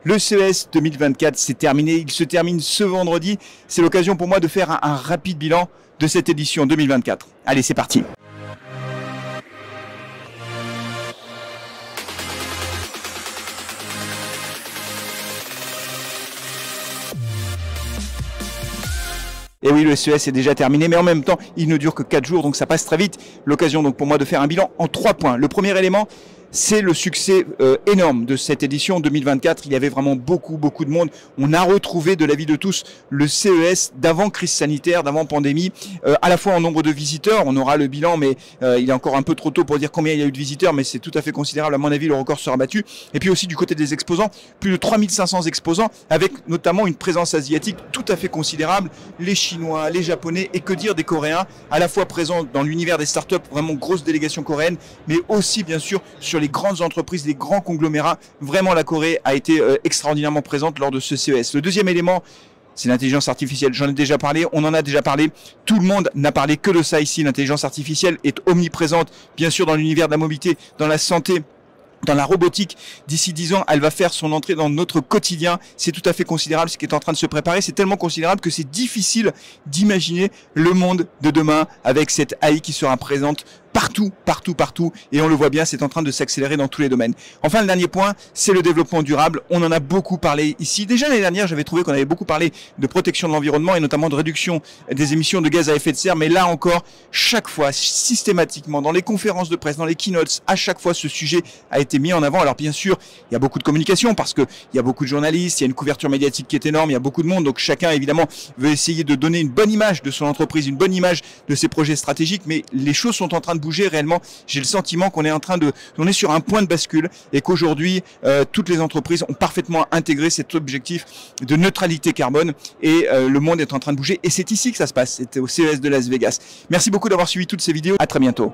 Le CES 2024, c'est terminé. Il se termine ce vendredi. C'est l'occasion pour moi de faire un rapide bilan de cette édition 2024. Allez, c'est parti. Et oui, le CES est déjà terminé, mais en même temps, il ne dure que 4 jours, donc ça passe très vite. L'occasion donc pour moi de faire un bilan en 3 points. Le premier élément, c'est le succès énorme de cette édition 2024. Il y avait vraiment beaucoup de monde. On a retrouvé, de l'avis de tous, le CES d'avant crise sanitaire, d'avant pandémie, à la fois en nombre de visiteurs. On aura le bilan, mais il est encore un peu trop tôt pour dire combien il y a eu de visiteurs, mais c'est tout à fait considérable. À mon avis, le record sera battu. Et puis aussi du côté des exposants, plus de 3500 exposants, avec notamment une présence asiatique tout à fait considérable. Les Chinois, les Japonais et que dire des Coréens, à la fois présents dans l'univers des startups, vraiment grosse délégation coréenne, mais aussi bien sûr sur les grandes entreprises, les grands conglomérats. Vraiment, la Corée a été extraordinairement présente lors de ce CES. Le deuxième élément, c'est l'intelligence artificielle. J'en ai déjà parlé, on en a déjà parlé. Tout le monde n'a parlé que de ça ici. L'intelligence artificielle est omniprésente, bien sûr, dans l'univers de la mobilité, dans la santé, dans la robotique. D'ici 10 ans, elle va faire son entrée dans notre quotidien. C'est tout à fait considérable ce qui est en train de se préparer. C'est tellement considérable que c'est difficile d'imaginer le monde de demain avec cette AI qui sera présente partout. Et on le voit bien, c'est en train de s'accélérer dans tous les domaines. Enfin, le dernier point, c'est le développement durable. On en a beaucoup parlé ici. Déjà l'année dernière, j'avais trouvé qu'on avait beaucoup parlé de protection de l'environnement et notamment de réduction des émissions de gaz à effet de serre. Mais là encore, chaque fois, systématiquement, dans les conférences de presse, dans les keynotes, à chaque fois, ce sujet a été mis en avant. Alors bien sûr, il y a beaucoup de communication parce que il y a beaucoup de journalistes, il y a une couverture médiatique qui est énorme, il y a beaucoup de monde. Donc chacun, évidemment, veut essayer de donner une bonne image de son entreprise, une bonne image de ses projets stratégiques. Mais les choses sont en train de bouger réellement. J'ai le sentiment qu'on est sur un point de bascule et qu'aujourd'hui toutes les entreprises ont parfaitement intégré cet objectif de neutralité carbone et le monde est en train de bouger et c'est ici que ça se passe. C'était au CES de Las Vegas. Merci beaucoup d'avoir suivi toutes ces vidéos. À très bientôt.